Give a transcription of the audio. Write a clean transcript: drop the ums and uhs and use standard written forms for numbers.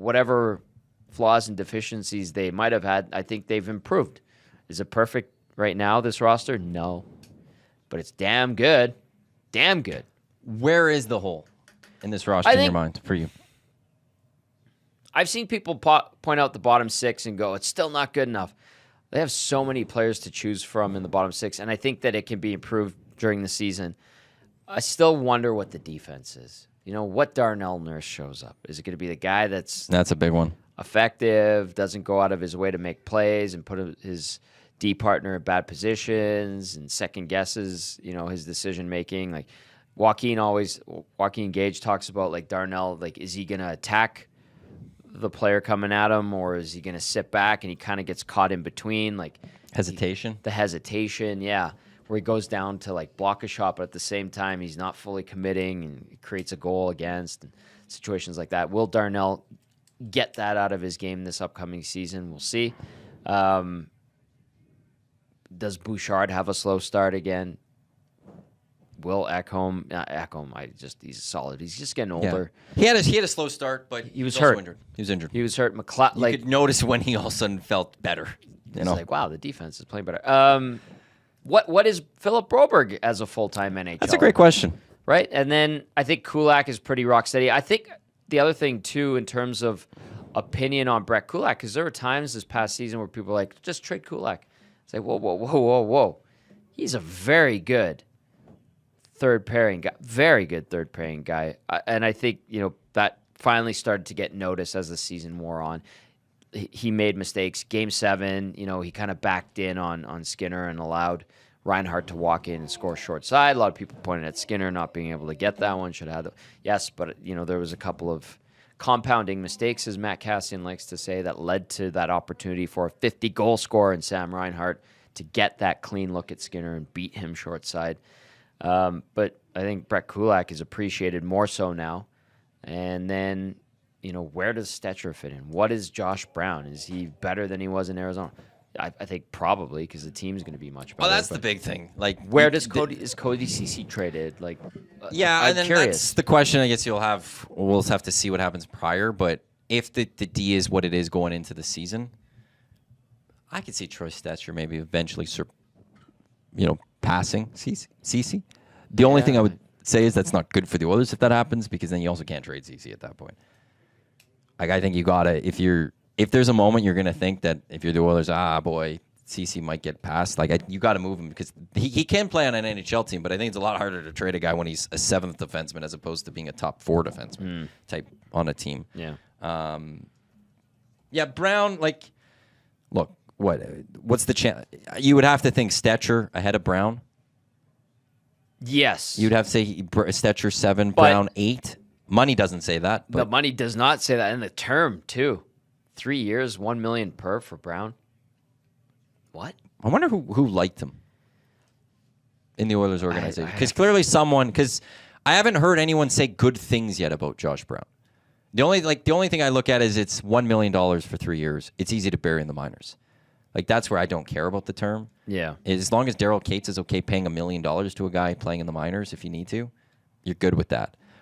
whatever flaws and deficiencies they might have had, I think they've improved. Is it perfect right now, this roster? No. But it's damn good. Damn good. Where is the hole in this roster in your mind for you? I've seen people point out the bottom 6 and go, it's still not good enough. They have so many players to choose from in the bottom 6, and I think that it can be improved during the season. I still wonder what the defense is. What Darnell Nurse shows up. Is it going to be the guy that's a big one, effective, doesn't go out of his way to make plays and put his D partner in bad positions and second guesses, his decision making? Like Joaquin Gage talks about, like, Darnell, like, is he going to attack the player coming at him, or is he going to sit back, and he kind of gets caught in between, like hesitation? The hesitation, yeah, where he goes down to, like, block a shot, but at the same time he's not fully committing and creates a goal against, and situations like that. Will Darnell get that out of his game this upcoming season? We'll see. Does Bouchard have a slow start again? Will Ekholm, he's solid. He's just getting older. Yeah. He had a slow start, but he was hurt. Injured. He was injured. He was hurt. You could notice when he all of a sudden felt better. It's like, wow, the defense is playing better. What is Philip Broberg as a full-time NHL? That's a great question. Right? And then I think Kulak is pretty rock steady. I think the other thing, too, in terms of opinion on Brett Kulak, because there were times this past season where people were like, just trade Kulak. It's like, whoa. He's a very good third pairing guy, very good third pairing guy. And I think, that finally started to get noticed as the season wore on. He made mistakes. Game 7, he kind of backed in on Skinner and allowed Reinhart to walk in and score short side. A lot of people pointed at Skinner not being able to get that one. Should have yes, but there was a couple of compounding mistakes, as Matt Cassian likes to say, that led to that opportunity for a 50-goal scorer in Sam Reinhart to get that clean look at Skinner and beat him short side. But I think Brett Kulak is appreciated more so now. And then, where does Stetcher fit in? What is Josh Brown? Is he better than he was in Arizona? I think probably, because the team's going to be much better. Well, that's the big thing. Like, where is Cody Ceci traded? Like, I'm curious. That's the question. I guess we'll have to see what happens prior. But if the D is what it is going into the season, I could see Troy Stetcher maybe eventually, passing Ceci. The only thing I would say is that's not good for the Oilers if that happens, because then you also can't trade Ceci at that point. Like, I think you gotta, if there's a moment you're gonna think that if you're the Oilers, boy, Ceci might get passed. Like, you got to move him, because he can play on an NHL team, but I think it's a lot harder to trade a guy when he's a 7th defenseman as opposed to being a top 4 defenseman type on a team. Yeah. Brown. Like, look, what's the chance? You would have to think Stetcher ahead of Brown. Yes. You'd have to say Stetcher 7, Brown 8. Money doesn't say that. But the money does not say that. And the term, too. 3 years, $1 million per for Brown. What? I wonder who liked him in the Oilers organization. Because clearly because I haven't heard anyone say good things yet about Josh Brown. The only thing I look at is it's $1 million for 3 years. It's easy to bury in the minors. Like, that's where I don't care about the term. Yeah. As long as Daryl Cates is okay paying $1 million to a guy playing in the minors if you need to, you're good with that.